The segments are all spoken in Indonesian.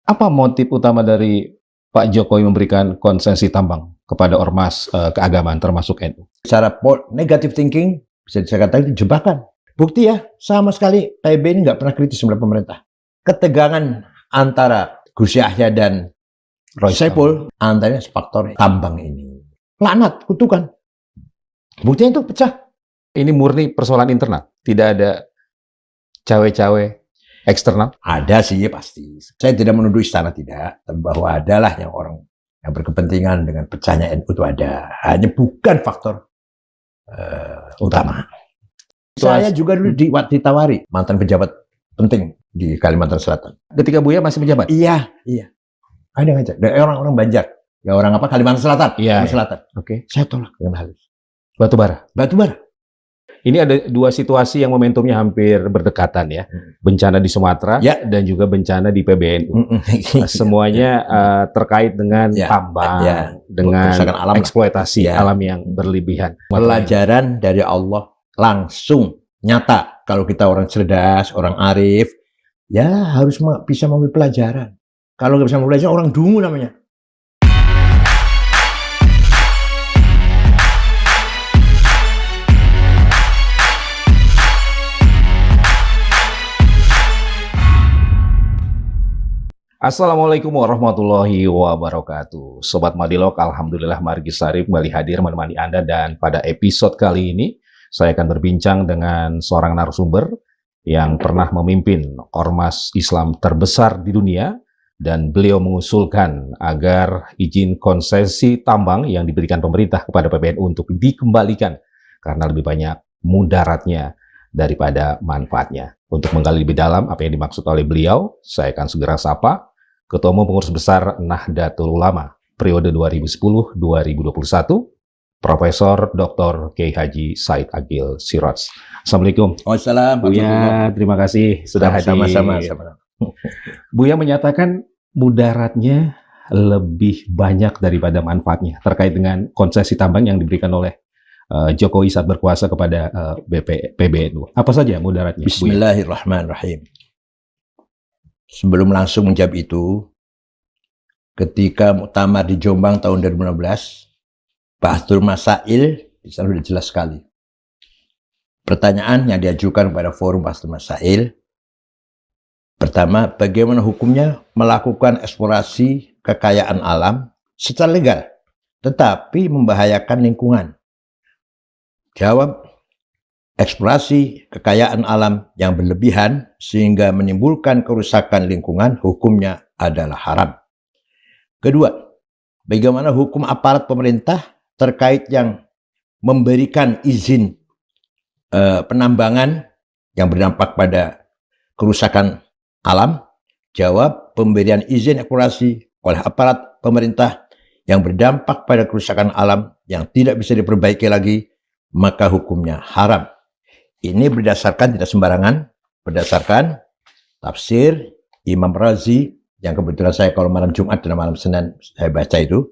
Apa motif utama dari Pak Jokowi memberikan konsesi tambang kepada ormas keagamaan termasuk NU? Secara negative thinking bisa dikatakan itu jebakan. Bukti ya, sama sekali KIB ini nggak pernah kritis terhadap pemerintah. Ketegangan antara Gus Yahya dan Roy Saipul antaranya faktor tambang ini. Laknat, kutukan. Buktinya itu pecah. Ini murni persoalan internal, tidak ada cawe-cawe eksternal? Ada sih pasti. Saya tidak menuduh istana tidak, tapi bahwa adalah yang orang yang berkepentingan dengan pecahnya NU itu ada. Hanya bukan faktor utama. Saya juga dulu ditawari mantan pejabat penting di Kalimantan Selatan. Ketika Buya masih menjabat? Iya. Ada ngajak. Dari orang-orang Banjar. Ya orang apa? Kalimantan Selatan. Iya. Selatan. Oke. Saya tolak dengan halus. Batubara. Ini ada dua situasi yang momentumnya hampir berdekatan ya. Bencana di Sumatera dan juga bencana di PBNU. Semuanya terkait dengan tambang, dengan alam, eksploitasi alam yang berlebihan. Pelajaran dari Allah langsung nyata. Kalau kita orang cerdas, orang arif, ya harus bisa mengambil pelajaran. Kalau nggak bisa mengambil pelajaran, orang dungu namanya. Assalamualaikum warahmatullahi wabarakatuh. Sobat Madilog, Alhamdulillah Margis Sarif kembali hadir menemani Anda, dan pada episode kali ini saya akan berbincang dengan seorang narasumber yang pernah memimpin ormas Islam terbesar di dunia, dan beliau mengusulkan agar izin konsesi tambang yang diberikan pemerintah kepada PBNU untuk dikembalikan karena lebih banyak mudaratnya daripada manfaatnya. Untuk menggali lebih dalam apa yang dimaksud oleh beliau, saya akan segera sapa Ketua Umum Pengurus Besar Nahdlatul Ulama periode 2010-2021, Profesor Dr. Kiai Haji Said Agil Siraj. Assalamualaikum. Waalaikumsalam. Buya, terima kasih sudah hadir. Sama-sama. Buya menyatakan mudaratnya lebih banyak daripada manfaatnya terkait dengan konsesi tambang yang diberikan oleh Jokowi saat berkuasa kepada PBNU. Apa saja mudaratnya? Bismillahirrahmanirrahim. Sebelum langsung menjawab itu, ketika muktamar di Jombang tahun 2016, Bahtul Masail di sana sudah jelas sekali. Pertanyaan yang diajukan kepada forum Bahtul Masail, pertama, bagaimana hukumnya melakukan eksplorasi kekayaan alam secara legal, tetapi membahayakan lingkungan? Jawab, eksplorasi kekayaan alam yang berlebihan sehingga menimbulkan kerusakan lingkungan, hukumnya adalah haram. Kedua, bagaimana hukum aparat pemerintah terkait yang memberikan izin penambangan yang berdampak pada kerusakan alam? Jawab, pemberian izin eksplorasi oleh aparat pemerintah yang berdampak pada kerusakan alam yang tidak bisa diperbaiki lagi, maka hukumnya haram. Ini berdasarkan, tidak sembarangan, berdasarkan tafsir Imam Razi, yang kebetulan saya kalau malam Jumat dan malam Senin saya baca itu,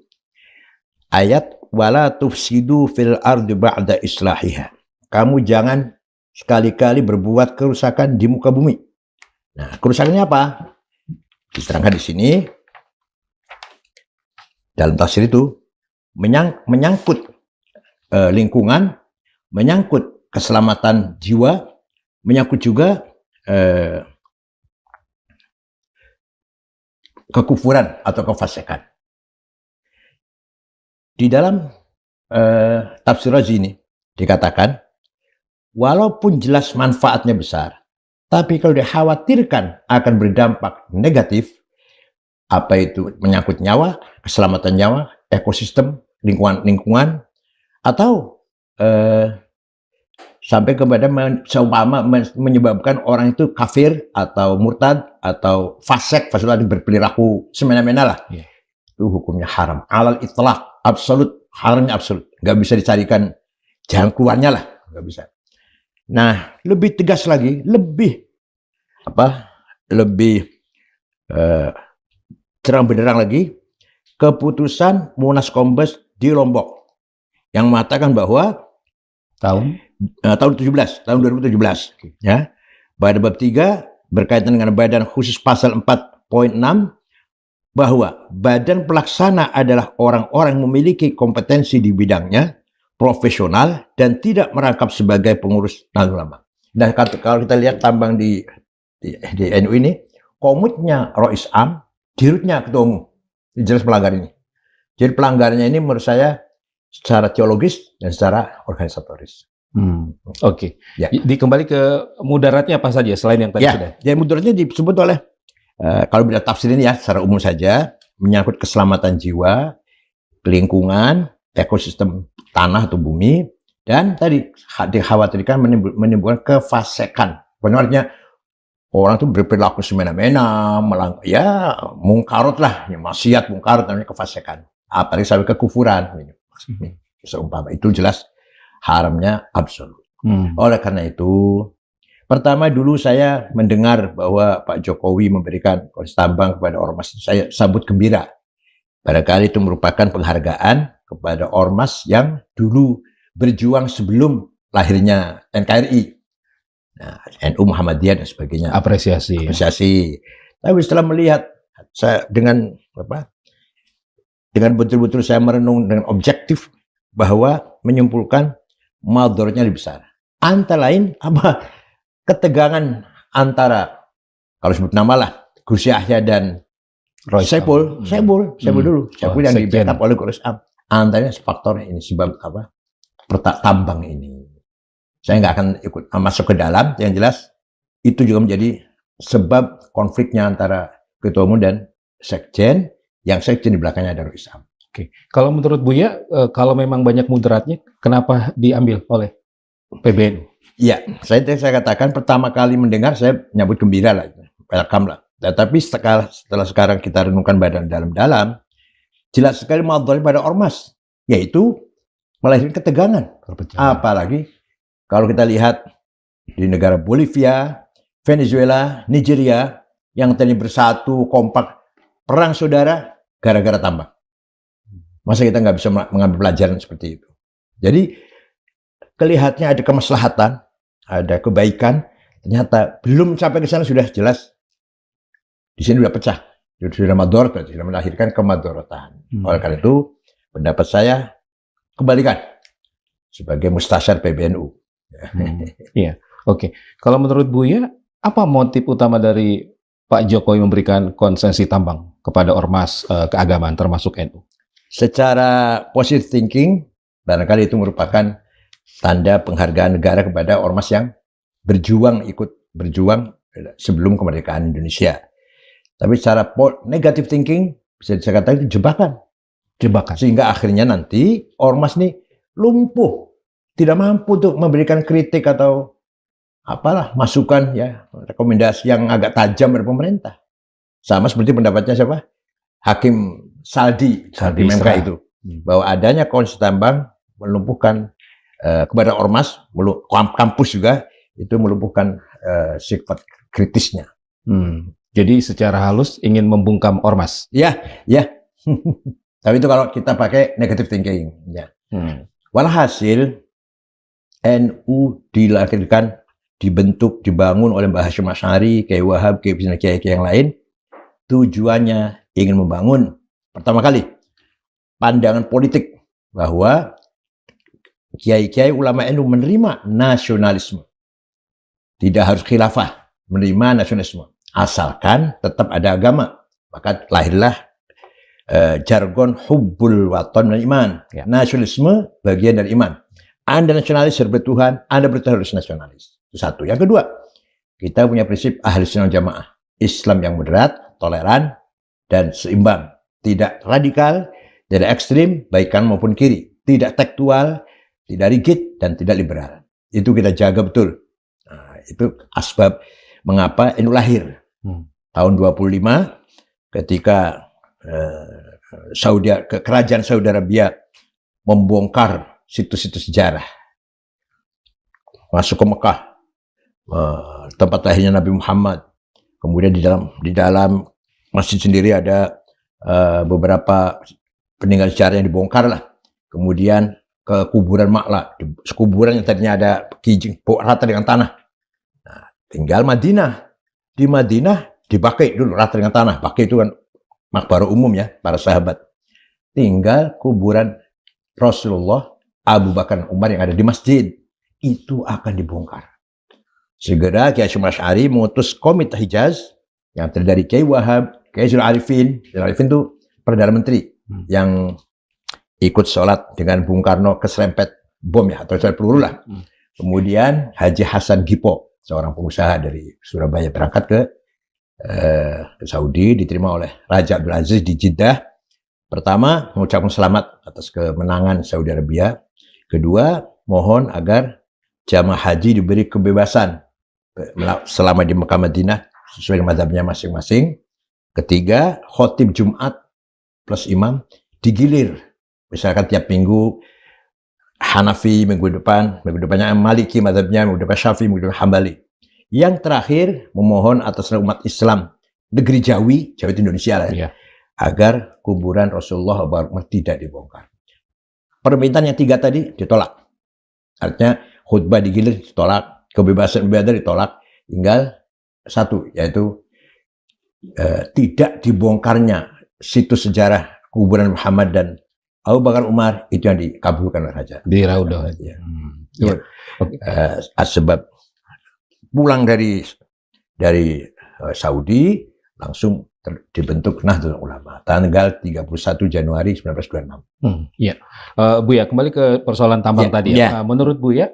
ayat wala tufsidu fil ardi ba'da islahiha. Kamu jangan sekali-kali berbuat kerusakan di muka bumi. Nah, kerusakannya apa? Diterangkan di sini dalam tafsir itu menyangkut lingkungan, menyangkut keselamatan jiwa, menyangkut juga kekufuran atau kefasikan. Di dalam tafsir Razi ini dikatakan, walaupun jelas manfaatnya besar, tapi kalau dikhawatirkan akan berdampak negatif, apa itu menyangkut nyawa, keselamatan nyawa, ekosistem, lingkungan, atau sampai kepada seumpama menyebabkan orang itu kafir atau murtad atau fasik berperilaku semena-mena lah. Itu hukumnya haram. Alal itlaq, absolut, haramnya absolut. Nggak bisa dicarikan jalan keluarnya lah, nggak bisa. Nah, lebih tegas lagi, lebih terang benderang lagi, keputusan Munas Kombes di Lombok yang mengatakan bahwa tahun 2017 ya, pada bab 3 berkaitan dengan badan khusus pasal 4.6 bahwa badan pelaksana adalah orang-orang yang memiliki kompetensi di bidangnya, profesional, dan tidak merangkap sebagai pengurus Nahdlatul Ulama. Dan kalau kita lihat tambang di NU ini, komutnya Rois Am, dirutnya ketua umum. Ini jelas pelanggar ini. Jadi pelanggarnya ini menurut saya secara teologis dan secara organisatoris. Oke. Ya. Kembali ke mudaratnya apa saja selain yang tadi sudah? Ya, mudaratnya disebut oleh kalau beda tafsir ini ya secara umum saja menyangkut keselamatan jiwa, lingkungan, ekosistem tanah atau bumi, dan tadi dikhawatirkan menimbulkan kefasekan. Benarnya orang itu berperilaku semena-mena, ya mungkarot lah, ya, maksiat mungkarot namanya kefasekan. Apalagi sampai kekufuran. Seumpama itu jelas haramnya absolut. Oleh karena itu, pertama dulu saya mendengar bahwa Pak Jokowi memberikan konsesi tambang kepada ormas, saya sambut gembira. Barangkali itu merupakan penghargaan kepada ormas yang dulu berjuang sebelum lahirnya NKRI. Nah, NU Muhammadiyah dan sebagainya. Apresiasi. Tapi setelah melihat, saya dengan betul-betul saya merenung dengan objektif bahwa menyimpulkan madorotnya lebih besar. Antara lain apa? Ketegangan antara, kalau sebut nama lah, Gus Yahya dan Saiful dulu. Saiful yang di backup oleh Gus Am. Antaranya faktor ini sebab apa? Tambang ini. Saya nggak akan ikut masuk ke dalam. Yang jelas itu juga menjadi sebab konfliknya antara ketua umum dan sekjen. Yang sekjen di belakangnya ada Gus Am. Oke. Kalau menurut Buya, kalau memang banyak mudaratnya, kenapa diambil oleh PBNU? Ya, saya katakan pertama kali mendengar saya nyambut gembira lah, welcome lah. Tapi setelah sekarang kita renungkan badan dalam-dalam, jelas sekali madornya pada ormas, yaitu melahirkan ketegangan. Apalagi kalau kita lihat di negara Bolivia, Venezuela, Nigeria, yang tadi bersatu, kompak, perang saudara, gara-gara tambang. Masa kita nggak bisa mengambil pelajaran seperti itu? Jadi, kelihatannya ada kemaslahatan, ada kebaikan, ternyata belum sampai ke sana sudah jelas. Di sini sudah pecah, sudah mador, berarti sudah melahirkan kemadorotan. Oleh karena itu, pendapat saya kembalikan sebagai mustasyar PBNU. Iya, oke. Kalau menurut Buya, apa motif utama dari Pak Jokowi memberikan konsesi tambang kepada ormas keagamaan termasuk NU? Secara positive thinking, barangkali itu merupakan tanda penghargaan negara kepada ormas yang ikut berjuang sebelum kemerdekaan Indonesia. Tapi secara negative thinking, bisa saya katakan itu jebakan. Sehingga akhirnya nanti ormas ini lumpuh, tidak mampu untuk memberikan kritik atau apalah masukan ya, rekomendasi yang agak tajam dari pemerintah. Sama seperti pendapatnya siapa? Hakim Saldi MK itu, bahwa adanya konsesi tambang melumpuhkan kepada ormas, kampus juga itu melumpuhkan sifat kritisnya. Jadi secara halus ingin membungkam ormas. Ya. Tapi itu kalau kita pakai negative thinking. Ya. Walhasil NU dilahirkan, dibentuk, dibangun oleh Mbah Hasyim Asy'ari, Kiai Wahab, Kiai yang lain. Tujuannya ingin membangun pertama kali pandangan politik bahwa kiai-kiai ulama NU menerima nasionalisme. Tidak harus khilafah, menerima nasionalisme. Asalkan tetap ada agama. Maka lahirlah jargon hubbul waton dan iman. Ya. Nasionalisme bagian dari iman. Anda nasionalis harus bertuhan, Anda bertuhan harus nasionalis. Itu satu. Yang kedua, kita punya prinsip ahli sunnah jamaah. Islam yang moderat, toleran, dan seimbang. Tidak radikal, tidak ekstrim, baik kanan maupun kiri. Tidak tekstual, tidak rigid, dan tidak liberal. Itu kita jaga betul. Nah, itu asbab mengapa NU lahir. Tahun 25, ketika kerajaan Saudi Arabia membongkar situs-situs sejarah. Masuk ke Mekah, tempat lahirnya Nabi Muhammad. Kemudian di dalam masjid sendiri ada beberapa peninggalan sejarah yang dibongkar lah. Kemudian ke kuburan Makla, kuburan yang tadinya ada kijing, rata dengan tanah. Nah, tinggal Madinah. Di Madinah dipakai dulu rata dengan tanah. Pakai itu kan makbarah umum ya, para sahabat. Tinggal kuburan Rasulullah, Abu Bakar, Umar yang ada di masjid. Itu akan dibongkar. Segera Kiai Hasyim Asy'ari mengutus Komite Hijaz yang terdiri dari Kiai Wahab, Kiai Zul Arifin. Zul Arifin itu Perdana Menteri yang ikut sholat dengan Bung Karno keserempet bom ya, atau peluru lah. Kemudian Haji Hasan Gipo, seorang pengusaha dari Surabaya, berangkat ke Saudi, diterima oleh Raja Abdul Aziz di Jeddah. Pertama, mengucapkan selamat atas kemenangan Saudi Arabia. Kedua, mohon agar jamaah haji diberi kebebasan selama di Mekah Madinah sesuai dengan mazhabnya masing-masing. Ketiga, khotib Jumat plus imam digilir. Misalkan tiap minggu Hanafi, minggu depannya Maliki mazhabnya, minggu depan Syafi'i, minggu depan Hambali. Yang terakhir, memohon atas umat Islam negeri Jawi itu Indonesia lah ya, agar kuburan Rasulullah tidak dibongkar. Permintaan yang 3 tadi ditolak. Artinya khutbah digilir ditolak, kebebasan beribadah ditolak. Tinggal 1, yaitu tidak dibongkarnya situs sejarah kuburan Muhammad dan Abu Bakar Umar, itu yang dikabulkan oleh Raja. Di Raudhah. Ya. Sebab pulang dari Saudi langsung dibentuk Nahdlatul Ulama tanggal 31 Januari 1926. Iya. Buya, kembali ke persoalan tambang tadi ya. Menurut Buya,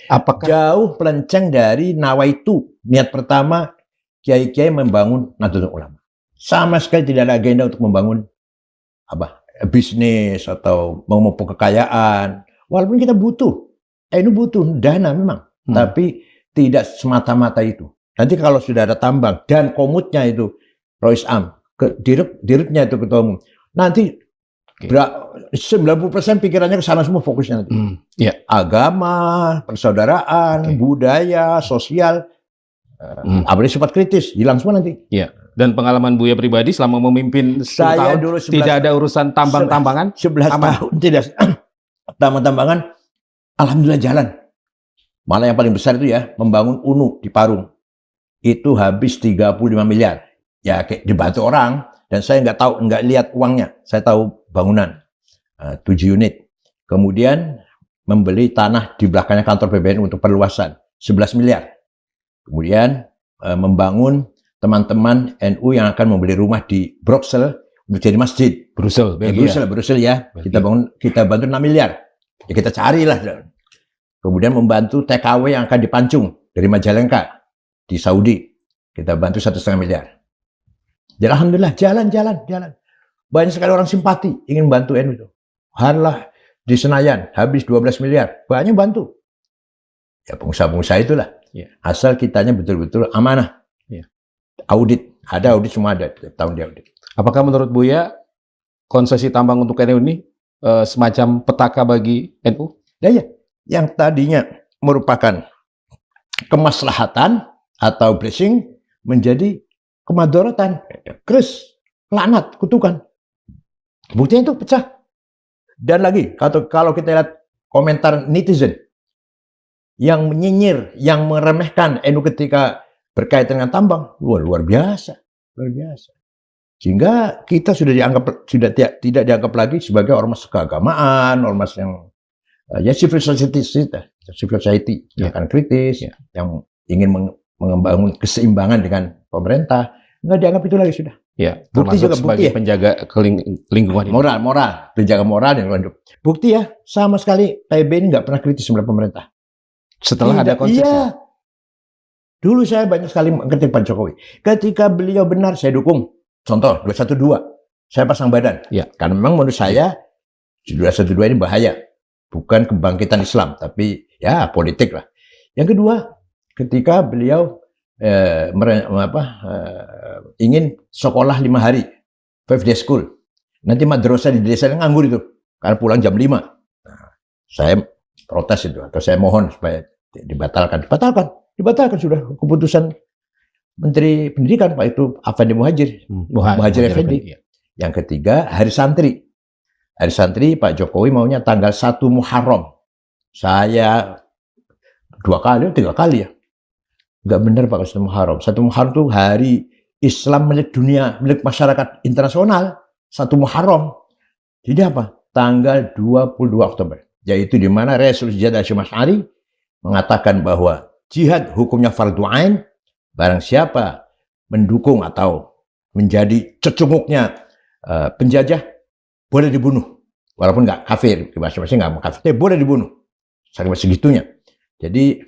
apakah jauh pelenceng dari nawaitu, niat pertama kiai-kiai membangun Nahdlatul Ulama? Sama sekali tidak ada agenda untuk membangun bisnis atau memupuk kekayaan. Walaupun kita butuh, ini butuh dana memang, tapi tidak semata-mata itu. Nanti kalau sudah ada tambang dan komutnya itu Rois Am, dirutnya itu ketua umum, nanti 90% pikirannya ke sana semua fokusnya nanti. Agama, persaudaraan, budaya, sosial, apalagi sifat kritis, hilang semua nanti. Dan pengalaman Buya pribadi selama memimpin 10 saya tahun, dulu tidak ada urusan tambang-tambangan? 11 tahun tidak tambang-tambangan, alhamdulillah jalan. Malah yang paling besar itu ya, membangun UNU di Parung. Itu habis 35 miliar. Ya kayak dibantu orang, dan saya nggak lihat uangnya. Saya tahu bangunan 7 unit. Kemudian membeli tanah di belakangnya kantor PBNU untuk perluasan 11 miliar. Kemudian membangun teman-teman NU yang akan membeli rumah di Brussels untuk jadi masjid. Brussels ya. Kita bantu 6 miliar. Ya kita carilah. Kemudian membantu TKW yang akan dipancung dari Majalengka di Saudi. Kita bantu 1,5 miliar. Jadi alhamdulillah jalan. Banyak sekali orang simpati ingin bantu NU itu. Harlah di Senayan habis 12 miliar. Banyak bantu. Ya pengusaha-pengusaha itulah. Asal kitanya betul-betul amanah. Audit. Ada audit, semua ada. Tahun di audit. Apakah menurut Buya konsesi tambang untuk NU ini semacam petaka bagi NU? Ya. Yang tadinya merupakan kemaslahatan atau blessing menjadi kemadharatan, kris, laknat, kutukan. Buktinya itu pecah. Dan lagi, kalau kita lihat komentar netizen yang menyinyir, yang meremehkan NU ketika berkaitan dengan tambang, luar biasa. Sehingga kita sudah tidak dianggap lagi sebagai ormas keagamaan, ormas yang civil society yang akan kritis, yang ingin membangun keseimbangan dengan pemerintah, nggak dianggap itu lagi sudah. Bukti juga sebagai penjaga lingkungan moral, penjaga moral dan lingkungan. Bukti ya, sama sekali PB ini nggak pernah kritis terhadap pemerintah. Setelah ada konsepnya. Dulu saya banyak sekali mengkritik Pak Jokowi. Ketika beliau benar, saya dukung. Contoh 212, saya pasang badan. Karena memang menurut saya 212 ini bahaya. Bukan kebangkitan Islam, tapi ya politik lah. Yang kedua, ketika beliau ingin sekolah 5 hari, 5 day school. Nanti madrasah di desa yang nganggur itu, karena pulang jam 5. Nah, saya protes itu, atau saya mohon supaya dibatalkan. Dibatalkan sudah keputusan Menteri Pendidikan Pak itu Afandi Muhajir Effendi. Yang ketiga, Hari Santri. Hari Santri Pak Jokowi maunya tanggal 1 Muharram. Saya 2 kali, 3 kali ya. Nggak benar Pak 1 Muharram. 1 Muharram itu hari Islam milik dunia, milik masyarakat internasional, 1 Muharram. Jadi apa? Tanggal 22 Oktober. Yaitu di mana Rasul Jihad Hasyim Asy'ari mengatakan bahwa jihad hukumnya fardu ain, barang siapa mendukung atau menjadi cecunguknya penjajah, boleh dibunuh. Walaupun nggak kafir, masing-masing nggak kafir, tapi boleh dibunuh. Sampai segitunya. Jadi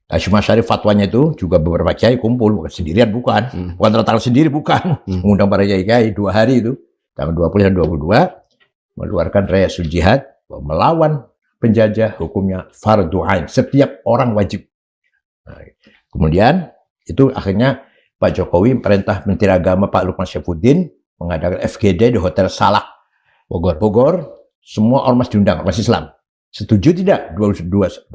Hasyim Asy'ari fatwanya itu juga beberapa kiai kumpul, bukan sendirian, bukan tanda tangan sendiri, bukan. Mengundang para kiai 2 hari itu, tanggal 20 dan 22, mengeluarkan Rasul Jihad, melawan penjajah hukumnya fardu ain. Setiap orang wajib. Nah, kemudian itu akhirnya Pak Jokowi perintah Menteri Agama Pak Lukman Syaifuddin mengadakan FGD di Hotel Salak Bogor. Semua ormas diundang, ormas Islam. Setuju tidak 22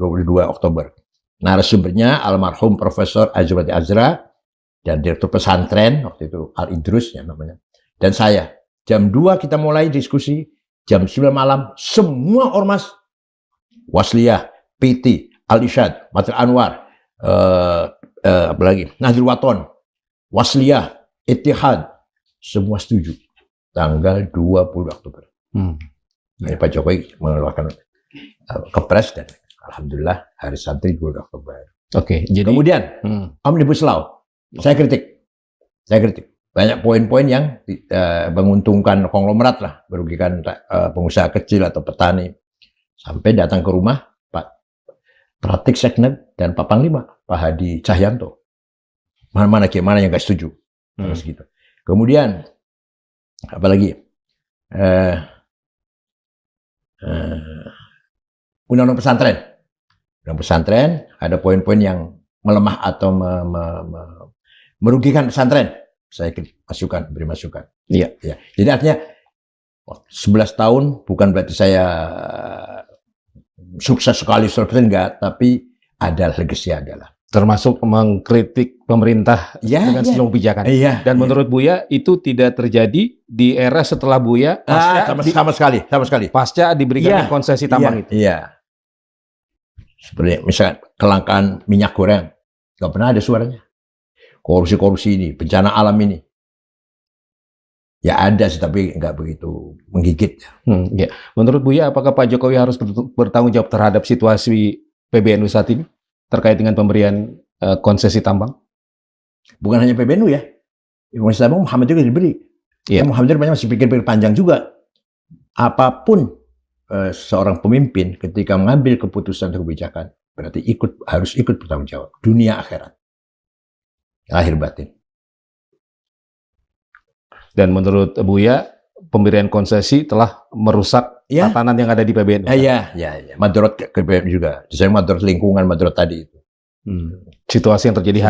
Oktober? Narasumbernya almarhum Profesor Azwati Azra dan Direktur Pesantren waktu itu Al Idrus ya namanya. Dan saya. Jam 2 kita mulai diskusi, jam 9 malam semua ormas Wasliyah, PT, Al Irsyad, Matul Anwar, apalagi Nahdlatul Wathon, Wasliyah, Ittihad, semua setuju. Tanggal 20 Oktober. Jadi Pak Jokowi mengeluarkan kepres dan alhamdulillah hari santri 20 Oktober. Oke, jadi kemudian Omnibus Law, saya kritik. Banyak poin-poin yang menguntungkan konglomerat lah, merugikan pengusaha kecil atau petani. Sampai datang ke rumah Pak Pratik Seknet dan Pak Panglima, Pak Hadi Cahyanto. Mana yang nggak setuju. Gitu. Kemudian apalagi undang-undang pesantren. Undang pesantren ada poin-poin yang melemah atau merugikan pesantren. Saya beri masukan. Iya. Ya. Jadi artinya 11 tahun bukan berarti saya sukses sekali, enggak, tapi ada legacy adalah. Termasuk mengkritik pemerintah dengan sejumlah kebijakan. Dan menurut Buya itu tidak terjadi di era setelah Buya sama sekali. Pasca diberikan konsesi tambang itu. Iya. Seperti misalnya kelangkaan minyak goreng, nggak pernah ada suaranya. Korupsi ini, bencana alam ini. Ya ada sih, tapi nggak begitu menggigit. Ya. Menurut Buya, apakah Pak Jokowi harus bertanggung jawab terhadap situasi PBNU saat ini terkait dengan pemberian konsesi tambang? Bukan hanya PBNU ya. Konsesi tambang Muhammad juga diberi. Muhammad banyak masih pikir-pikir panjang juga. Apapun seorang pemimpin ketika mengambil keputusan atau kebijakan, berarti harus ikut bertanggung jawab. Dunia akhirat. Lahir batin. Dan menurut Buya, pemberian konsesi telah merusak tatanan yang ada di PBNU. Iya. Madorot ke PBNU juga. Saya madorot lingkungan, madorot tadi itu. Situasi yang terjadi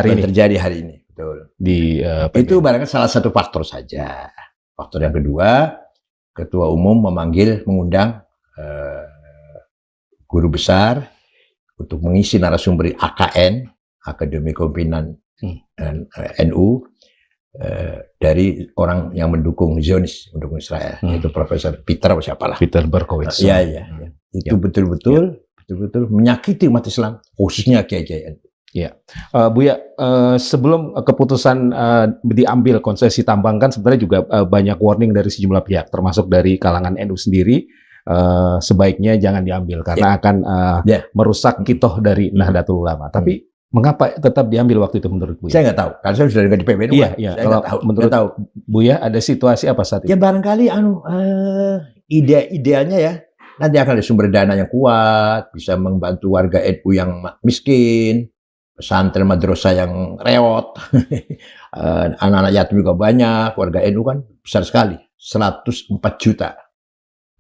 hari ini. Betul. Itu barangkali salah satu faktor saja. Faktor yang kedua, Ketua Umum mengundang guru besar untuk mengisi narasumber AKN, Akademi Kepemimpinan dan NU, dari orang yang mendukung Zionis, mendukung Israel, yaitu Profesor Peter Berkowitz. Iya. Itu betul-betul menyakiti umat Islam, khususnya kiai-kiai. Iya, Buya, sebelum keputusan diambil konsesi tambang kan sebenarnya juga banyak warning dari sejumlah pihak, termasuk dari kalangan NU sendiri, sebaiknya jangan diambil karena akan merusak kitoh dari Nahdlatul Ulama. Tapi mengapa tetap diambil waktu itu menurut Buya? Saya nggak tahu, karena saya sudah di PBNU. Iya. Kalau menurut Buya ada situasi apa saat itu? Ya barangkali ide-idealnya ya, nanti akan ada sumber dana yang kuat, bisa membantu warga NU yang miskin, pesantren madrasah yang reot, anak-anak yatim juga banyak, warga NU kan besar sekali, 104 juta.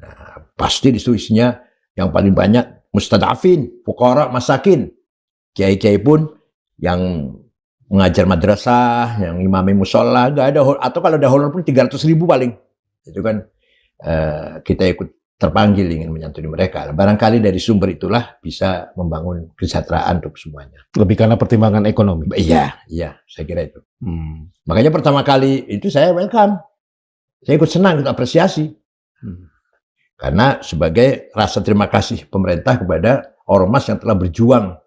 Nah, pasti di isinya yang paling banyak mustadafin, fuqara, masakin. Kiai-kiai pun yang mengajar madrasah, yang imami musola, nggak ada, atau kalau ada honor pun 300.000 paling. Itu kan kita ikut terpanggil ingin menyantuni mereka. Barangkali dari sumber itulah bisa membangun kesejahteraan untuk semuanya. Lebih karena pertimbangan ekonomi? Iya, saya kira itu. Makanya pertama kali itu saya welcome. Saya ikut senang, ikut apresiasi. Karena sebagai rasa terima kasih pemerintah kepada ormas yang telah berjuang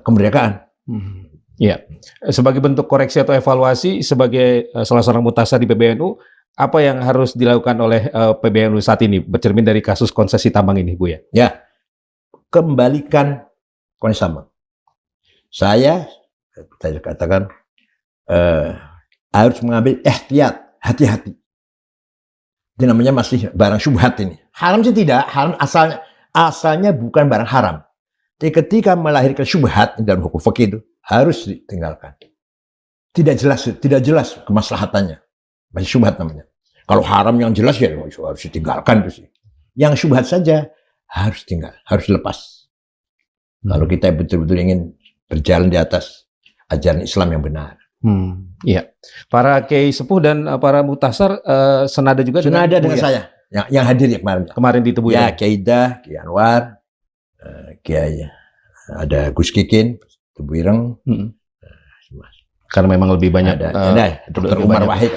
kemerdekaan. Iya. Sebagai bentuk koreksi atau evaluasi sebagai salah seorang mutasar di PBNU, apa yang harus dilakukan oleh PBNU saat ini bercermin dari kasus konsesi tambang ini, Buya? Ya, kembalikan kondisi tambang. Saya katakan harus mengambil ihtiyat, hati-hati. Itu namanya masih barang syubhat ini. Haram sih tidak, haram asalnya bukan barang haram. Tapi ketika melahirkan syubhat dalam hukum fikih itu harus ditinggalkan. Tidak jelas kemaslahatannya. Masih syubhat namanya. Kalau haram yang jelas ya harus ditinggalkan itu sih. Yang syubhat saja harus tinggal, harus lepas. Kalau kita betul-betul ingin berjalan di atas ajaran Islam yang benar. Iya. Para kiai sepuh dan para mutasar senada juga dengan saya yang hadir ya kemarin di Tebu ya. Kiai Dah, Kiai Anwar, Kiai ada Gus Kikin, Tebu Ireng. Karena memang lebih banyak ada Dr. Umar Wahid,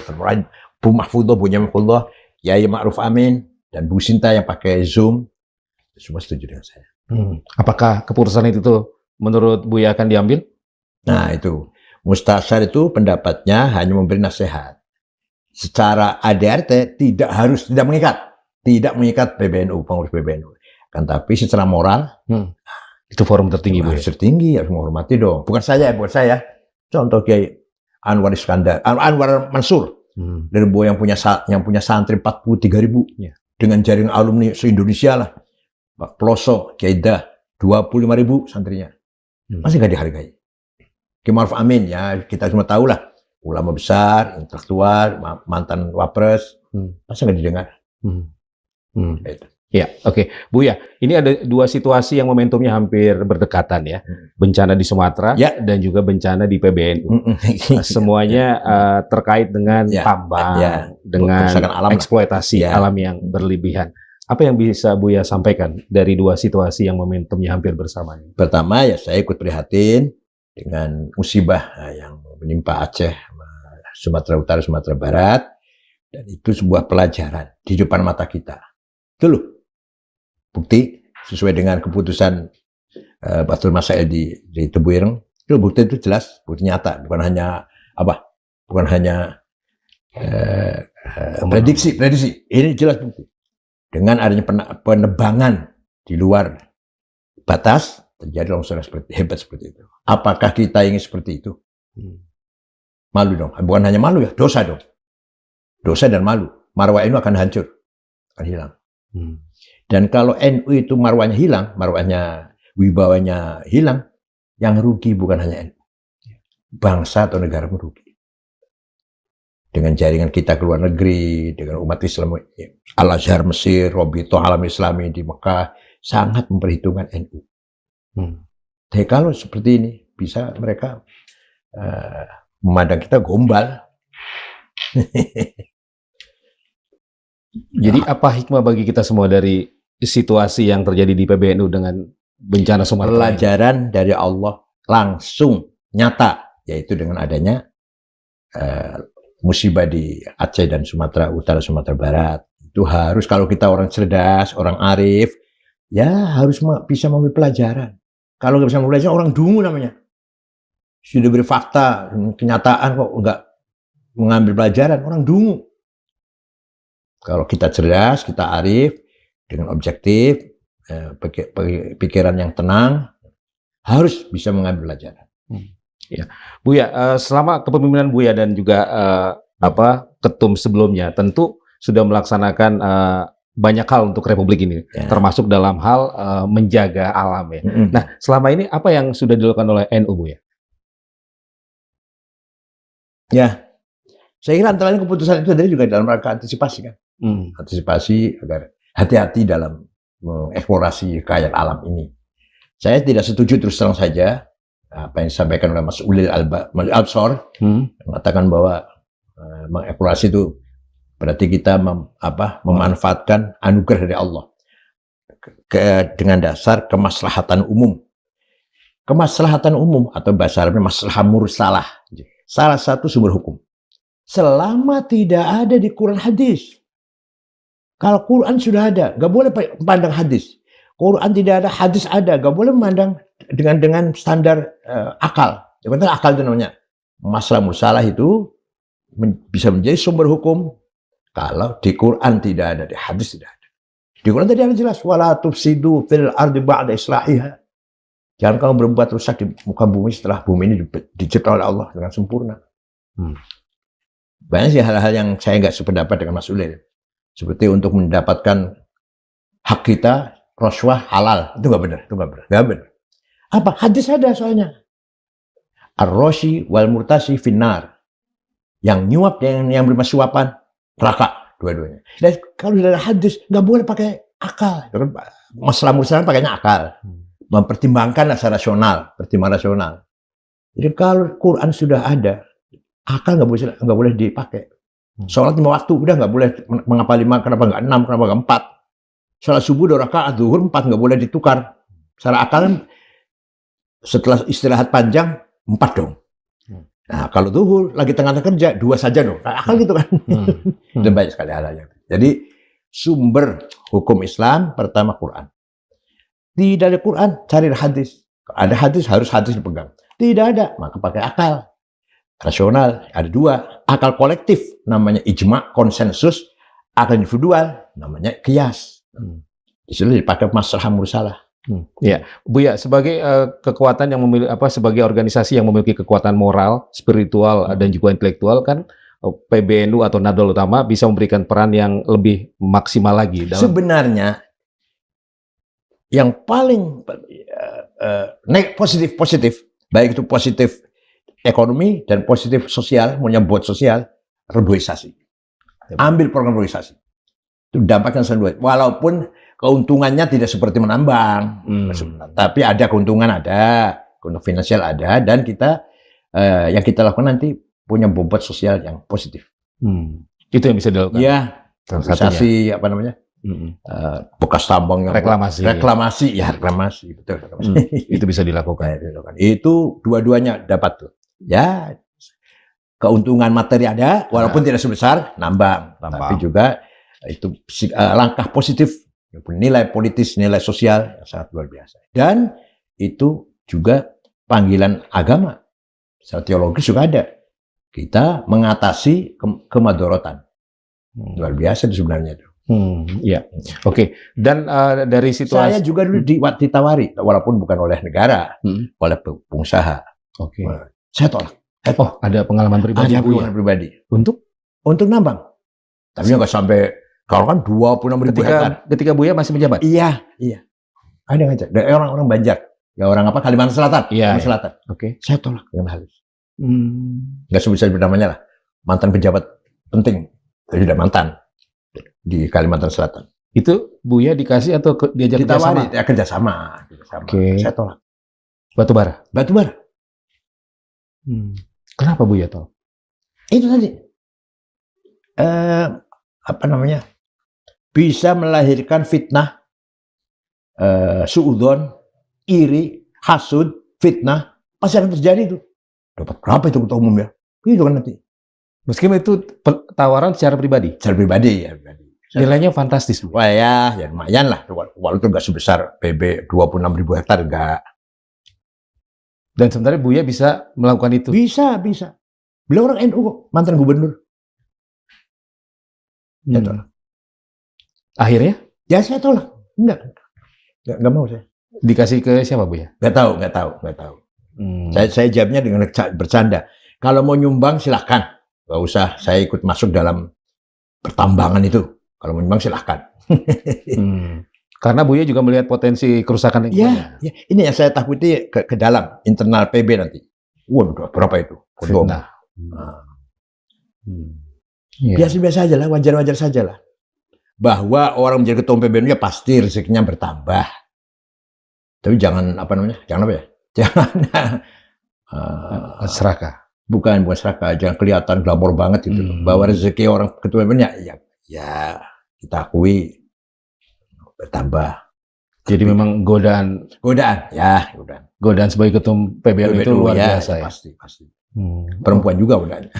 Bu Mahfudzoh, Bu Mahfudzoh, Kiai Ma'ruf Amin dan Bu Sinta yang pakai Zoom. Semua setuju dengan saya. Apakah keputusan itu menurut Buya akan diambil? Nah itu. Mustasyar itu pendapatnya hanya memberi nasihat. Secara ADRT tidak mengikat PBNU, pengurus PBNU. Kan tapi secara moral, itu forum tertinggi, Bu. Harus tertinggi, harus menghormati dong. Bukan saya. Contoh Kiai Anwar Iskandar, Anwar Mansur, dari Bu yang punya santri 43.000 dengan jaringan alumni se-Indonesia lah. Pak Ploso, Kiai Dah, 25.000 santrinya. Masih nggak dihargai. Kiai Ma'ruf Amin ya kita semua tahu lah, ulama besar, intelektual, mantan wapres, masa nggak didengar? Ya, oke. Buya, ini ada dua situasi yang momentumnya hampir berdekatan ya, bencana di Sumatera dan juga bencana di PBNU. Semuanya terkait dengan tambang, dengan eksploitasi alam yang berlebihan. Apa yang bisa Buya sampaikan dari dua situasi yang momentumnya hampir bersamaan? Pertama ya saya ikut prihatin dengan musibah yang menimpa Aceh, Sumatera Utara, Sumatera Barat, dan itu sebuah pelajaran di depan mata kita. Itu loh, bukti sesuai dengan keputusan Batul Masail di Tebu Ireng. Itu bukti itu jelas, bukti nyata, bukan hanya prediksi. Ini jelas bukti. Dengan adanya penebangan di luar batas, terjadi longsoran hebat seperti itu. Apakah kita ingin seperti itu? Malu dong. Bukan hanya malu ya, dosa dong. Dosa dan malu. Marwah NU akan hancur, akan hilang. Dan kalau NU itu marwahnya hilang, marwahnya, wibawanya hilang, yang rugi bukan hanya NU. Bangsa atau negara merugi. Dengan jaringan kita ke luar negeri, dengan umat Islam, Al-Azhar Mesir, Robito Alam Islami di Mekah, sangat memperhitungkan NU. Tapi kalau seperti ini, bisa mereka memandang kita gombal. Jadi apa hikmah bagi kita semua dari situasi yang terjadi di PBNU dengan bencana Sumatera? Pelajaran dari Allah langsung nyata, yaitu dengan adanya musibah di Aceh dan Sumatera Utara, Sumatera Barat. Itu harus, kalau kita orang cerdas, orang arif, ya harus bisa mengambil pelajaran. Kalau nggak bisa mengambil pelajaran, orang dungu namanya. Sudah beri fakta, kenyataan kok nggak mengambil pelajaran, orang dungu. Kalau kita cerdas, kita arif, dengan objektif, pikiran yang tenang, harus bisa mengambil pelajaran. Ya, Buya, selama kepemimpinan Buya dan juga ketum sebelumnya, tentu sudah melaksanakan banyak hal untuk Republik ini, termasuk dalam hal menjaga alam ya. Nah, selama ini apa yang sudah dilakukan oleh NU, Buya? Ya, saya kira antara lain keputusan itu tadi juga dalam rangka antisipasi kan, antisipasi agar hati-hati dalam mengeksplorasi kekayaan alam ini. Saya tidak setuju terus terang saja apa yang disampaikan oleh Mas Ulil Albsor, mengatakan bahwa mengeksplorasi itu berarti kita memanfaatkan anugerah dari Allah dengan dasar kemaslahatan umum. Kemaslahatan umum atau bahasa Arabnya maslahah mursalah, salah satu sumber hukum. Selama tidak ada di Quran hadis. Kalau Quran sudah ada, nggak boleh pandang hadis. Quran tidak ada, hadis ada, nggak boleh memandang dengan standar akal. Ya kan akal itu namanya. Masalah mursalah itu bisa menjadi sumber hukum kalau di Quran tidak ada, di hadis tidak ada. Di Quran tadi ada jelas, wala tufsidu fil ardi ba'da islahiha. Jangan kamu berbuat rusak di muka bumi setelah bumi ini dicipta oleh Allah dengan sempurna. Banyak sih hal-hal yang saya nggak sependapat dengan Mas Ulil. Seperti untuk mendapatkan hak kita, roswah halal. Itu nggak benar, itu nggak benar. Nggak benar. Apa? Hadis ada soalnya. Ar-roshi wal murtasi finnar. Yang nyuap dan yang beri suapan, neraka dua-duanya. Dan kalau dari hadis, nggak boleh pakai akal. Masalah mursalah pakainya akal. Mempertimbangkan secara rasional, pertimbangan rasional. Jadi kalau Quran sudah ada, akal nggak boleh dipakai. Sholat 5 waktu udah nggak boleh mengapa 5, kenapa nggak 6, kenapa nggak 4. Sholat subuh 2 rakaat, zuhur 4 nggak boleh ditukar. Secara akal setelah istirahat panjang 4 dong. Nah kalau zuhur lagi tengah kerja 2 saja dong. Nah, akal gitu kan. Dan banyak sekali hal-hal. Jadi sumber hukum Islam pertama Quran. Tidak ada Quran, cari hadis. Ada hadis, harus hadis dipegang. Tidak ada, maka pakai akal. Rasional, ada 2. Akal kolektif, namanya ijma, konsensus. Akal individual, namanya qiyas. Di sini dipakai masalah mursalah. Ya, Buya, sebagai kekuatan yang memiliki sebagai organisasi yang memiliki kekuatan moral, spiritual, dan juga intelektual, kan PBNU atau Nahdlatul Ulama bisa memberikan peran yang lebih maksimal lagi dalam... Sebenarnya yang paling positif, baik itu positif ekonomi dan positif sosial, buat sosial, reboisasi. Ambil program reboisasi. Itu dampaknya sangat luas. Walaupun keuntungannya tidak seperti menambang, tapi ada keuntungan, keuntungan finansial ada, dan kita yang kita lakukan nanti punya bobot sosial yang positif. Itu yang bisa dilakukan. Ya, reboisasi apa namanya? Bekas tambang yang reklamasi, betul. Itu bisa dilakukan. Itu dua-duanya dapat tuh. Ya, keuntungan materi ada, walaupun tidak sebesar nambang, tapi juga itu langkah positif, nilai politis, nilai sosial yang sangat luar biasa. Dan itu juga panggilan agama, secara teologis juga ada. Kita mengatasi kemadorotan, luar biasa itu sebenarnya itu. Ya, oke. Dan dari situasi saya juga dulu ditawari, walaupun bukan oleh negara, oleh pengusaha. Oke. Saya tolak. Oh, ada pengalaman pribadi. Ada pengalaman pribadi. Untuk nambang. Tapi nggak sampai, kalau kan 26.000 hektar. Ketika Buya masih menjabat? Iya. Ada ngajak. Dari orang-orang Banjar. Ya orang apa? Kalimantan Selatan. Iya. Selatan. Oke. Saya tolak dengan hal itu. Nggak sebisa namanya lah. Mantan pejabat penting. Jadi sudah mantan. Di Kalimantan Selatan. Itu Buya dikasih atau diajak kerjasama? Ditawari, kerjasama. Oke. Saya tolak. Batubara? Batubara. Kenapa Buya tolak? Itu tadi. Apa namanya? Bisa melahirkan fitnah, suudzon, iri, hasud, fitnah. Pasti akan terjadi itu. Dapat berapa itu ketua umum ya? Itu kan nanti. Meskipun itu tawaran secara pribadi? Secara pribadi, ya. Nilainya fantastis. Wah ya lumayan lah. Walaupun nggak sebesar PB 26.000 hektar, enggak. Dan sebenarnya Buya bisa melakukan itu? Bisa. Beliau orang NU kok, mantan gubernur. Ya tolak. Akhirnya? Ya saya tolak. Enggak mau saya. Dikasih ke siapa Buya? Nggak tahu. Saya jawabnya dengan bercanda. Kalau mau nyumbang silahkan. Nggak usah saya ikut masuk dalam pertambangan itu. Kalau mau nyumbang silahkan. Karena Buya juga melihat potensi kerusakan lingkungan. Ya. Ini yang saya takuti ke dalam internal PB nanti. Waduh, berapa itu? Fitnah. Biasa-biasa aja lah, wajar-wajar saja lah. Bahwa orang menjadi ketua PBNU ya pasti rezekinya bertambah. Tapi jangan Jangan serakah. Bukan serakah, jangan kelihatan glamor banget gitu. Bahwa rezeki orang ketua PBNU ya kita akui bertambah. Jadi memang godaan sebagai ketua PBNU itu luar biasa ya. Pasti. Perempuan juga godaan.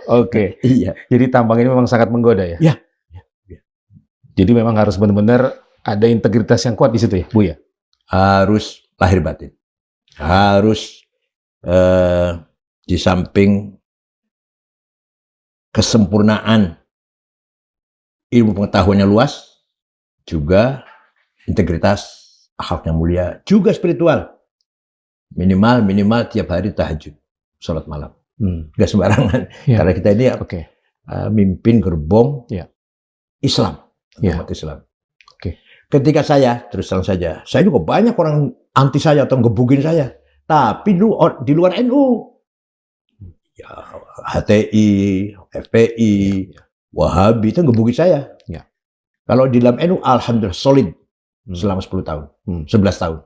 Oke. Iya. Jadi tambang ini memang sangat menggoda ya. Iya. Jadi memang harus benar-benar ada integritas yang kuat di situ ya, Bu ya. Harus lahir batin. Harus di samping kesempurnaan ilmu pengetahuannya luas, juga integritas, akhlaknya mulia, juga spiritual. Minimal tiap hari tahajud, sholat malam. Gak sembarangan. Karena kita ini mimpin gerbong Islam, umat Islam. Ketika saya, terus terang saja, saya juga banyak orang anti saya atau ngebukin saya. Tapi di luar NU, ya, HTI, FPI, Wahabi itu ngebukin saya. Kalau di dalam NU, alhamdulillah solid selama 10 tahun, 11 tahun.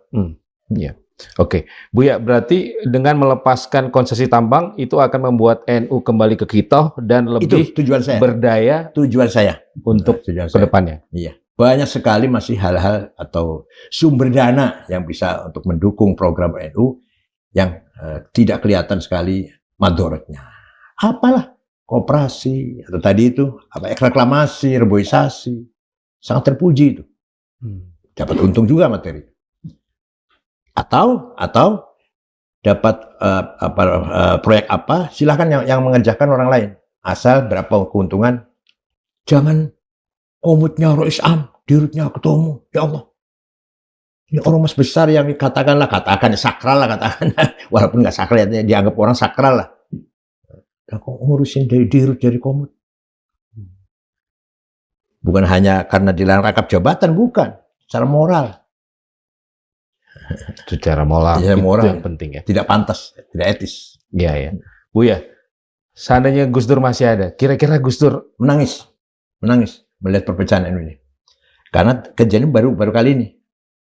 Oke, Buya, berarti dengan melepaskan konsesi tambang itu akan membuat NU kembali ke kita dan lebih itu tujuan saya. Berdaya. Tujuan saya untuk ke depannya. Iya. Banyak sekali masih hal-hal atau sumber dana yang bisa untuk mendukung program NU yang tidak kelihatan sekali madorotnya. Apalah koperasi atau tadi itu reklamasi, reboisasi, sangat terpuji itu. Dapat untung juga materi. Atau dapat proyek apa, silahkan yang mengerjakan orang lain. Asal berapa keuntungan, jangan komutnya Rois Am, dirutnya ketua umum. Ya Allah, ini orang mas besar yang katakan sakral lah, walaupun nggak sakral, ya, dianggap orang sakral lah. Nah, kok ngurusin dari dirut, dari komut? Bukan hanya karena dilarang rangkap jabatan, bukan. Secara moral. Secara moral, itu yang penting ya. Tidak pantas, tidak etis. Iya. Buya, seandainya Gus Dur masih ada, kira-kira Gus Dur menangis melihat perpecahan NU ini. Karena kejadian baru kali ini.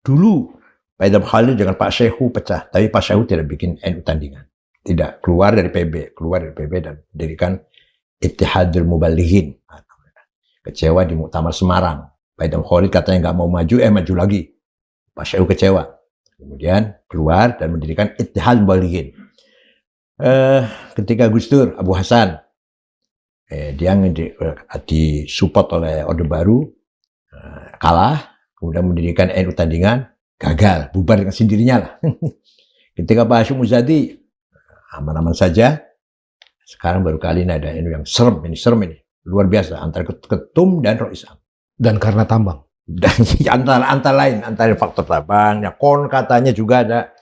Dulu Pak Idam Khalil dengan Pak Syekhu pecah, tapi Pak Syekhu tidak bikin NU tandingan. Tidak, keluar dari PB dan mendirikan Ittihadul Mubalighin. Kecewa di Muktamar Semarang. Pak Idam Khalil katanya nggak mau maju, maju lagi. Pak Syekhu kecewa. Kemudian keluar dan mendirikan Ittihad Mubalighin. Ketika Gus Dur, Abu Hasan, dia disupport oleh Orde Baru, kalah, kemudian mendirikan NU tandingan, gagal, bubar dengan sendirinya lah. Ketika Pak Hashim Muzadi, aman-aman saja. Sekarang baru kali ini ada NU yang serem ini, luar biasa, antara ketum dan Rois Am. Dan karena tambang. Dan antara faktor tambang, ya katanya juga ada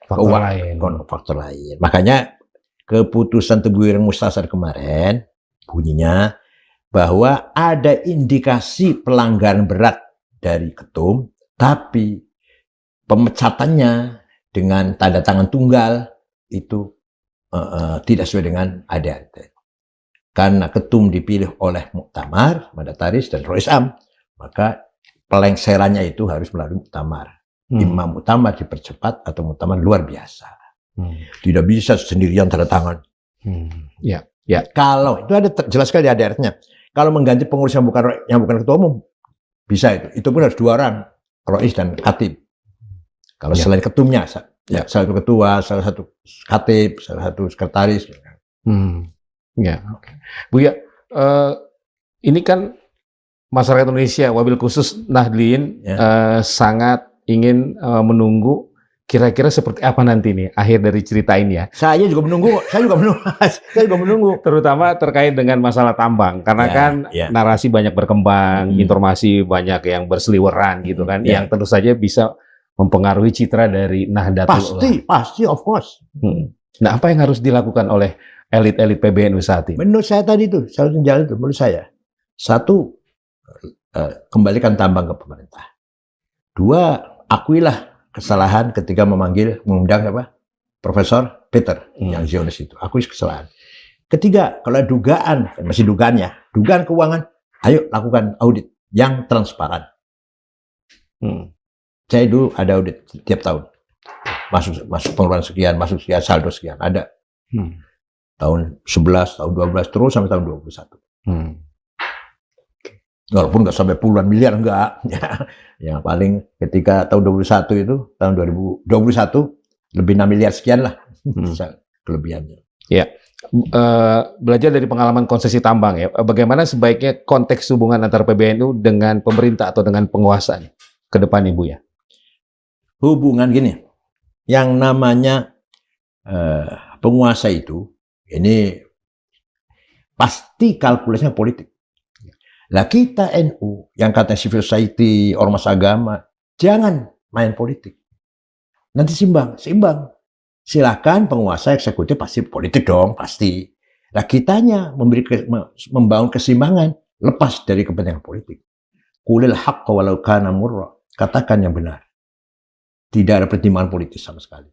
faktor lain. Makanya keputusan Teguh Ireng Mustasar kemarin bunyinya bahwa ada indikasi pelanggaran berat dari ketum, tapi pemecatannya dengan tanda tangan tunggal itu tidak sesuai dengan ADART. Karena ketum dipilih oleh Muktamar, Mandataris, dan Rois Am, maka pelengserannya itu harus melalui Muktamar. Imam Muktamar dipercepat atau Muktamar luar biasa. Tidak bisa sendirian tanda tangan. Ya. Kalau itu ada jelas sekali di ADART-nya. Kalau mengganti pengurus yang bukan ketua umum, bisa itu. Itu pun harus 2 orang, Rois dan Khatib. Kalau selain ketumnya, salah satu ketua, salah satu Khatib, salah satu sekretaris. Buya, ini kan masyarakat Indonesia, wabil khusus Nahdliyin sangat ingin menunggu kira-kira seperti apa nanti nih akhir dari cerita ini ya. Saya juga menunggu. Terutama terkait dengan masalah tambang, karena narasi banyak berkembang, informasi banyak yang berseliweran gitu kan, yang tentu saja bisa mempengaruhi citra dari Nahdlatul Ulama. Pasti, of course. Nah, apa yang harus dilakukan oleh elit-elit PBNU saat ini? Menurut saya tadi itu, menurut saya, 1, kembalikan tambang ke pemerintah. 2, akuilah kesalahan ketika mengundang Profesor Peter yang Zionis itu. Akui kesalahan. 3, kalau dugaan, masih dugaan keuangan, ayo lakukan audit yang transparan. Saya dulu ada audit tiap tahun. Masuk pengeluaran sekian, masuk sekian, saldo sekian, ada. Tahun 11, tahun 12, terus sampai tahun 21. Walaupun nggak sampai puluhan miliar, enggak. Yang paling ketika tahun 21 itu, tahun 2021, lebih 6 miliar sekian lah kelebihannya. Ya, belajar dari pengalaman konsesi tambang ya, bagaimana sebaiknya konteks hubungan antara PBNU dengan pemerintah atau dengan penguasa ke depan Ibu ya? Hubungan gini, yang namanya penguasa itu, ini pasti kalkulasinya politik. Lah kita NU, yang katanya civil society, ormas agama, jangan main politik. Nanti seimbang. Silakan penguasa eksekutif pasti politik dong, pasti. Lah kitanya membangun keseimbangan, lepas dari kepentingan politik. Qulil haqqa walau kana murra. Katakan yang benar. Tidak ada pertimbangan politis sama sekali.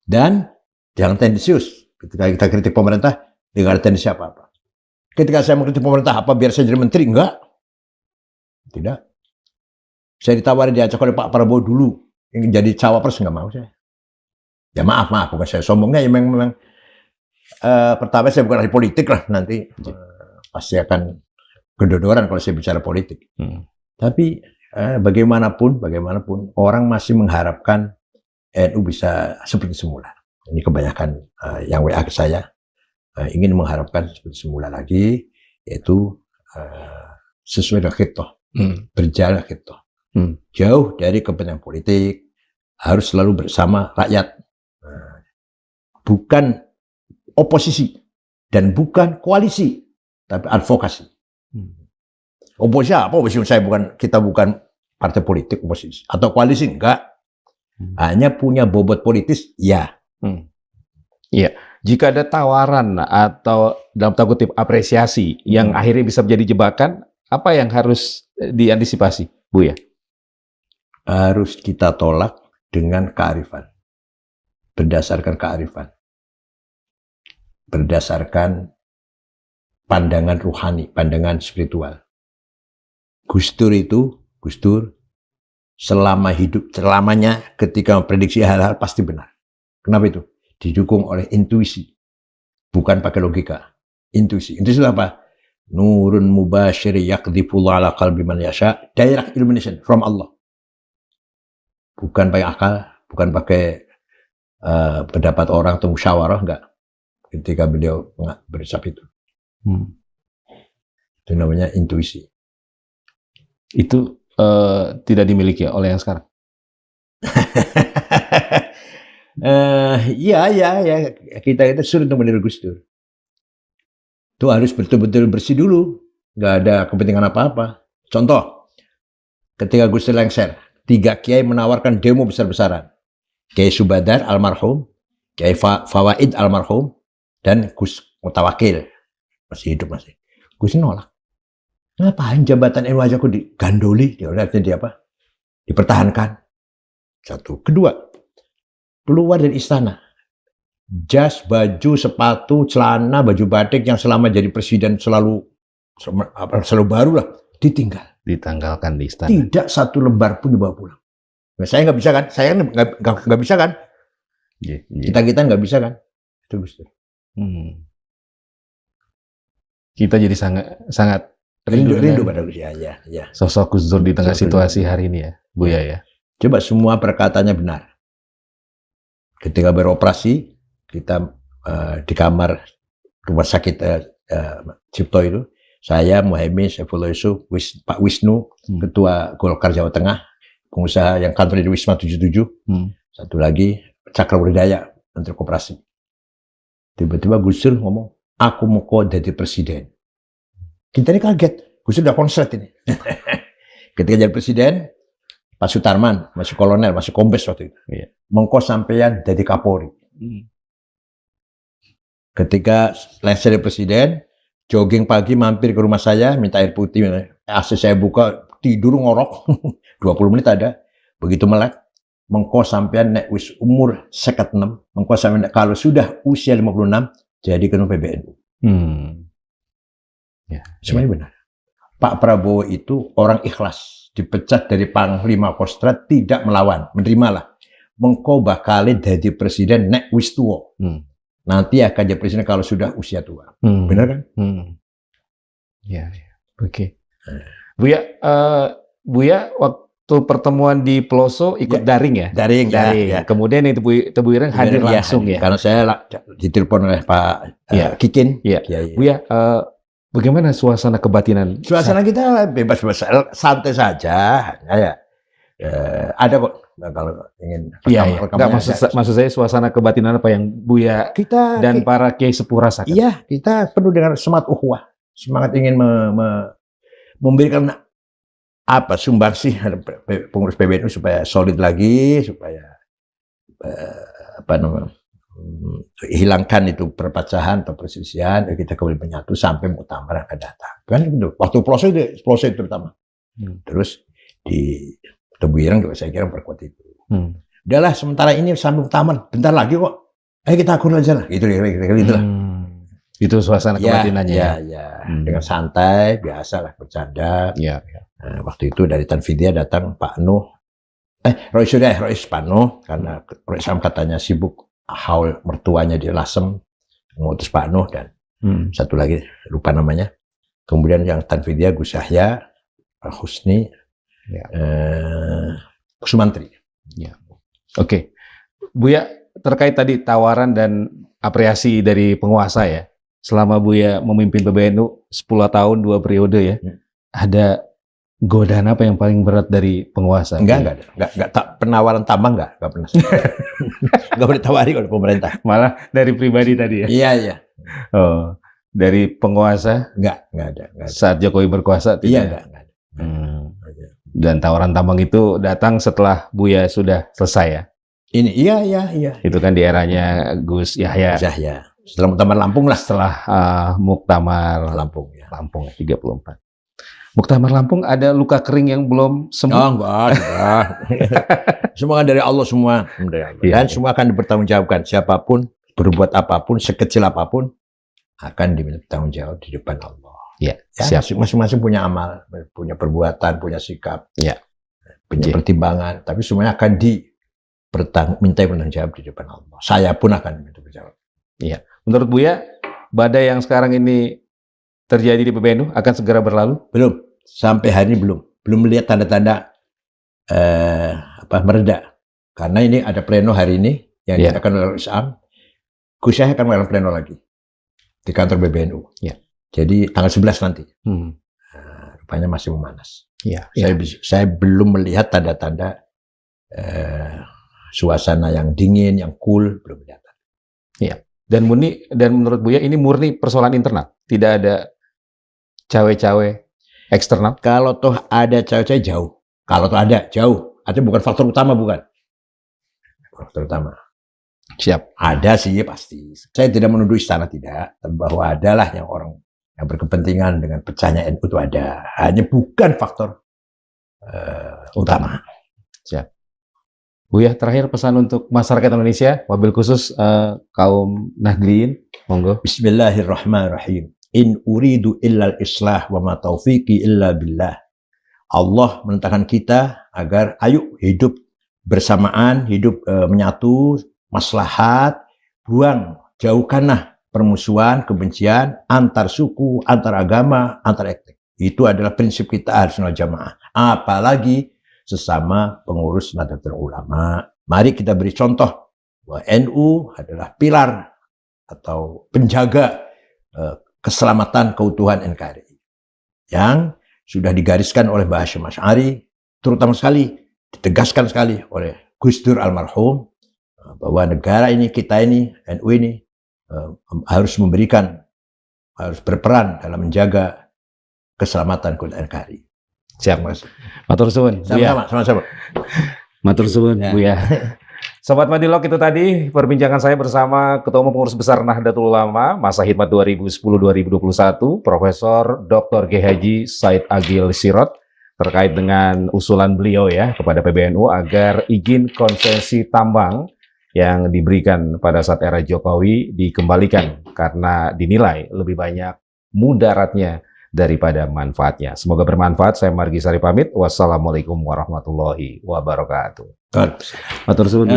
Dan jangan tendensius. Ketika kita kritik pemerintah, tidak ada tendensi apa-apa. Ketika saya mengkritik pemerintah, apa biar saya jadi menteri? Enggak. Tidak. Saya ditawari diajak oleh Pak Prabowo dulu. Yang jadi cawapres, enggak mau saya. Ya maaf, bukan saya sombongnya. Ya memang pertama saya bukan ahli politik lah. Nanti pasti akan kedodoran kalau saya bicara politik. Tapi bagaimanapun orang masih mengharapkan NU bisa seperti semula. Ini kebanyakan yang WA ke saya ingin mengharapkan seperti semula lagi, yaitu sesuai dengan khitoh, berjalan khitoh, jauh dari kepentingan politik, harus selalu bersama rakyat, bukan oposisi dan bukan koalisi, tapi advokasi. Oposisi apa? Oposisi kita bukan partai politik oposisi atau koalisi, enggak. Hanya punya bobot politis, ya. Iya. Jika ada tawaran atau dalam tanda kutip apresiasi yang akhirnya bisa menjadi jebakan, apa yang harus diantisipasi, Bu ya? Harus kita tolak dengan kearifan. Berdasarkan kearifan. Berdasarkan pandangan ruhani, pandangan spiritual. Gus Dur selamanya ketika memprediksi hal-hal pasti benar. Kenapa itu? Didukung oleh intuisi, bukan pakai logika. Intuisi itu apa? Nurun mubashir yaqdhifullahu ala qalbi man yasha, direct illumination from Allah. Bukan pakai akal, bukan pakai pendapat orang atau musyawarah, enggak. Ketika beliau berucap itu. Itu namanya intuisi. Itu tidak dimiliki oleh yang sekarang. Ya, kita sulit untuk meniru Gus Dur. Itu harus betul-betul bersih dulu, nggak ada kepentingan apa-apa. Contoh, ketika Gus Dur lengser, 3 kiai menawarkan demo besar-besaran. Kiai Subadar almarhum, Kiai Fawaid almarhum, dan Gus Mutawakil masih hidup masih. Gus nolak. Ngapain jabatan NU aja kok digandoli? Dia apa? Dipertahankan. Satu. Kedua, keluar dari istana. Jas, baju, sepatu, celana, baju batik yang selama jadi presiden selalu baru lah, ditinggal. Ditanggalkan di istana. Tidak satu lembar pun dibawa pulang. Nah, saya nggak bisa kan? Saya nggak bisa kan? Kita nggak bisa kan? Itu Gus Dur. Kita jadi sangat rindu pada Gus ya. Sosok Gus Dur di tengah situasi hari ini ya, Bu ya. Coba semua perkataannya benar. Ketika beroperasi, kita di kamar rumah sakit Cipto itu, saya, Muhaimin, Saifullah Yusuf, Pak Wisnu, Ketua Golkar Jawa Tengah, pengusaha yang kantor di Wisma 77, satu lagi Cakrawardaya, Menteri Koperasi. Tiba-tiba Gus Dur ngomong, aku mau kok jadi presiden. Kita ini kaget, Gus Dur udah konslet ini. Ketika jadi presiden, Pak Sutarman, masih kolonel, masih kombes waktu itu. Mengko sampean jadi Kapolri. Ketika lengser jadi presiden, jogging pagi mampir ke rumah saya, minta air putih, AC saya buka, tidur ngorok, 20 menit ada. Begitu melek, mengko sampean nek wis umur 56, mengko sampean kalau sudah usia 56, jadi ketua PBNU. Semuanya benar. Pak Prabowo itu orang ikhlas, dipecat dari Panglima Kostrat, tidak melawan, menerimalah. Mengko bakal jadi presiden nek wis tua. Nanti akan jadi presiden kalau sudah usia tua. Benar kan? Ya. Oke. Buya waktu pertemuan di Peloso ikut daring ya? Daring. Ya. Kemudian itu Bu Ireng hadir langsung ya? Karena saya ditelepon oleh Pak Kikin. Iya. Buya, bagaimana suasana kebatinan? Suasana kita bebas-bebas, santai saja. Ada kok Nah, kalau ingin Iya, iya. Nggak, rekamannya maksud saya suasana kebatinan apa yang Buya kita dan para kiai sepuh rasakan? iya, kita penuh dengan semangat ukhuwah, semangat ingin memberikan apa sumbangsih pengurus PBNU supaya solid lagi, supaya apa namanya hilangkan itu perpecahan atau perselisihan, dan kita kembali menyatu sampai muktamar akan datang. Kan itu waktu proses terutama. Terus di Tebuireng juga saya kira perkuat itu. Udahlah sementara ini sampai muktamar, bentar lagi kok. Ayo kita akur aja lah, gitu lah. Itu suasana kebatinannya. Ya. Dengan santai, biasa lah bercanda. Ya. Nah, waktu itu dari Tanfidia datang Pak Nuh, Rois Pak Nuh, karena Rois Sam katanya sibuk haul mertuanya di Lasem, mengutus Pak Nuh dan satu lagi lupa namanya. Kemudian yang Tanfidia Gus Yahya, Pak Husni, Sumantri. Ya. Oke, Buya, terkait tadi tawaran dan apresiasi dari penguasa ya, selama Buya memimpin PBNU 10 tahun 2 periode ya, ada godaan apa yang paling berat dari penguasa? Enggak ada. Penawaran tambang enggak pernah. Enggak boleh tawari oleh pemerintah. Malah dari pribadi tadi ya? Iya. Oh, dari penguasa? Enggak ada. Saat Jokowi berkuasa? Iya, enggak ada. Dan tawaran tambang itu datang setelah Buya sudah selesai ya? Ini iya. Itu kan di eranya Gus Yahya. Gus Yahya. Setelah Muktamar Lampung lah. Setelah Muktamar Lampung ya. Lampung 34. Muktamar Lampung ada luka kering yang belum sembuh? Oh, enggak. Semua kan dari Allah semua. Dan semua akan dipertanggungjawabkan. Siapapun, berbuat apapun, sekecil apapun, akan diminta tanggung jawab di depan Allah. Ya, masing-masing punya amal, punya perbuatan, punya sikap, punya pertimbangan. Tapi semuanya akan minta bertanggung jawab di depan Allah. Saya pun akan diminta berjawab. Iya. Menurut Buya, badai yang sekarang ini terjadi di PBNU akan segera berlalu? Belum. Sampai hari ini belum. Belum melihat tanda-tanda mereda. Karena ini ada pleno hari ini yang diadakan oleh Isam. Gus Yahya akan melakukan pleno lagi di kantor PBNU. Ya. Jadi tanggal 11 nanti. Rupanya masih memanas. Saya belum melihat tanda-tanda suasana yang dingin, yang cool, belum kelihatan. Iya. Dan menurut Buya ini murni persoalan internal, tidak ada cawe-cawe eksternal. Kalau toh ada cawe-cawe jauh. Kalau toh ada jauh, artinya bukan faktor utama, bukan. Faktor utama. Siap. Ada sih pasti. Saya tidak menuduh istana tidak, bahwa adalah yang orang yang berkepentingan dengan pecahnya NU itu ada. Hanya bukan faktor utama. Siap. Buya, terakhir pesan untuk masyarakat Indonesia, wabil khusus kaum Nahdliyin, monggo. Bismillahirrahmanirrahim. In uridu illal islah wa ma taufiqi illa billah. Allah menentangkan kita agar ayo hidup bersamaan, hidup menyatu, maslahat, jauhkanlah permusuhan, kebencian antar suku, antar agama, antar etnik. Itu adalah prinsip kita Ahlussunnah Jamaah. Apalagi sesama pengurus Nahdlatul Ulama. Mari kita beri contoh bahwa NU adalah pilar atau penjaga keselamatan keutuhan NKRI yang sudah digariskan oleh Mbah Hasyim Asy'ari, terutama sekali ditegaskan sekali oleh Gus Dur almarhum bahwa negara ini, kita ini, NU ini harus berperan dalam menjaga keselamatan keutuhan NKRI. Siap, Mas. Matur suwun. Sama-sama. Matur suwun, Buya. Sobat Madilog, itu tadi perbincangan saya bersama Ketua Umum Pengurus Besar Nahdlatul Ulama masa khidmat 2010-2021, Profesor Dr. G.Haji Said Agil Sirot, terkait dengan usulan beliau ya kepada PBNU agar izin konsesi tambang yang diberikan pada saat era Jokowi dikembalikan karena dinilai lebih banyak mudaratnya daripada manfaatnya. Semoga bermanfaat. Saya Margi Sari pamit. Wassalamualaikum warahmatullahi wabarakatuh. Matur suwun.